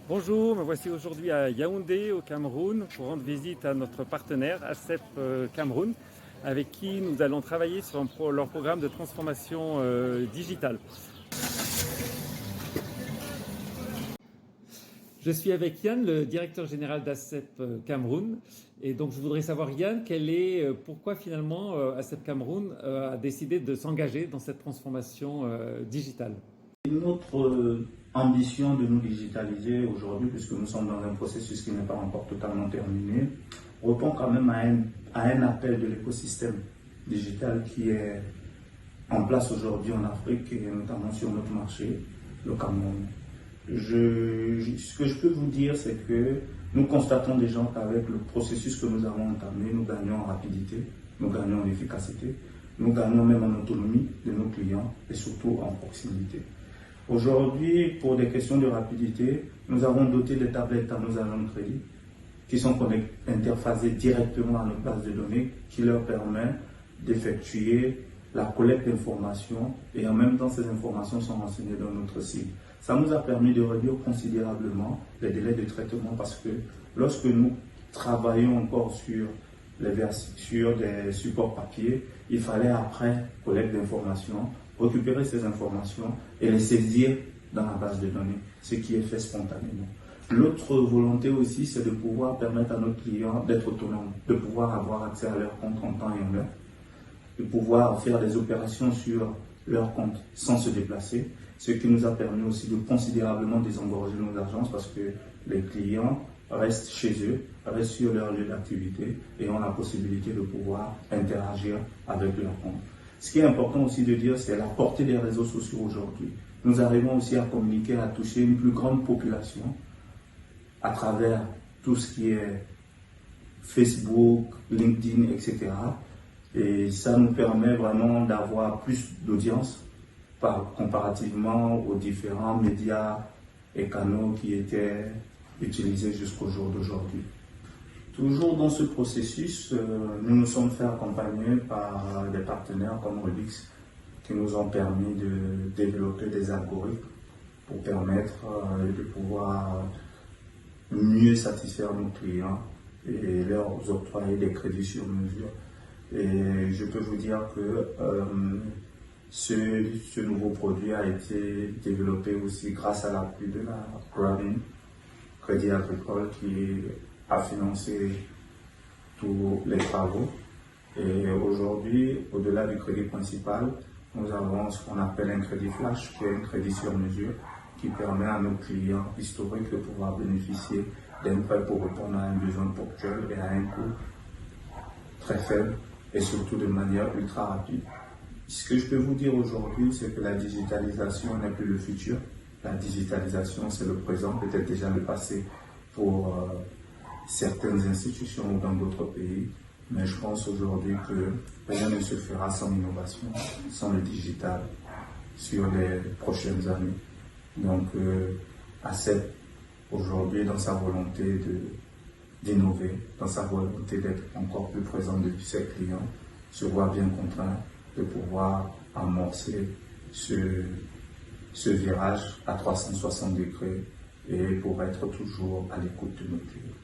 Bonjour, me voici aujourd'hui à Yaoundé au Cameroun pour rendre visite à notre partenaire ACEP Cameroun avec qui nous allons travailler sur leur programme de transformation digitale. Je suis avec Yann, le directeur général d'ACEP Cameroun, et donc je voudrais savoir Yann, pourquoi finalement ACEP Cameroun a décidé de s'engager dans cette transformation digitale. Notre ambition de nous digitaliser aujourd'hui, puisque nous sommes dans un processus qui n'est pas encore totalement terminé, répond quand même à un appel de l'écosystème digital qui est en place aujourd'hui en Afrique et notamment sur notre marché, le Cameroun. Ce que je peux vous dire, c'est que nous constatons déjà qu'avec le processus que nous avons entamé, nous gagnons en rapidité, nous gagnons en efficacité, nous gagnons même en autonomie de nos clients et surtout en proximité. Aujourd'hui, pour des questions de rapidité, nous avons doté des tablettes à nos agents de crédit qui sont interphasées directement à notre base de données qui leur permet d'effectuer la collecte d'informations et en même temps ces informations sont renseignées dans notre site. Ça nous a permis de réduire considérablement les délais de traitement parce que lorsque nous travaillons encore sur des supports papier, il fallait après collecte d'informations, récupérer ces informations et les saisir dans la base de données, ce qui est fait spontanément. L'autre volonté aussi, c'est de pouvoir permettre à nos clients d'être autonomes, de pouvoir avoir accès à leur compte en temps et en heure, de pouvoir faire des opérations sur leur compte sans se déplacer, ce qui nous a permis aussi de considérablement désengorger nos agences parce que les clients restent chez eux, restent sur leur lieu d'activité et ont la possibilité de pouvoir interagir avec leur compte. Ce qui est important aussi de dire, c'est la portée des réseaux sociaux aujourd'hui. Nous arrivons aussi à communiquer, à toucher une plus grande population à travers tout ce qui est Facebook, LinkedIn, etc. Et ça nous permet vraiment d'avoir plus d'audience comparativement aux différents médias et canaux qui étaient utilisés jusqu'au jour d'aujourd'hui. Toujours dans ce processus, nous nous sommes fait accompagner par des partenaires comme Rubix qui nous ont permis de développer des algorithmes pour permettre de pouvoir mieux satisfaire nos clients et leur octroyer des crédits sur mesure. Et je peux vous dire que ce nouveau produit a été développé aussi grâce à l'appui de la Grameen Crédit Agricole qui a financé tous les travaux. Et aujourd'hui, au-delà du crédit principal, nous avons ce qu'on appelle un crédit flash, qui est un crédit sur mesure, qui permet à nos clients historiques de pouvoir bénéficier d'un prêt pour répondre à un besoin ponctuel et à un coût très faible et surtout de manière ultra rapide. Ce que je peux vous dire aujourd'hui, c'est que la digitalisation n'est plus le futur. La digitalisation, c'est le présent, peut-être déjà le passé pour certaines institutions ou dans d'autres pays. Mais je pense aujourd'hui que rien ne se fera sans innovation, sans le digital sur les prochaines années. Donc, ACEP, aujourd'hui, dans sa volonté d'innover, dans sa volonté d'être encore plus présent depuis ses clients, se voit bien contraint de pouvoir amorcer ce virage à 360 degrés et pour être toujours à l'écoute de nos clients.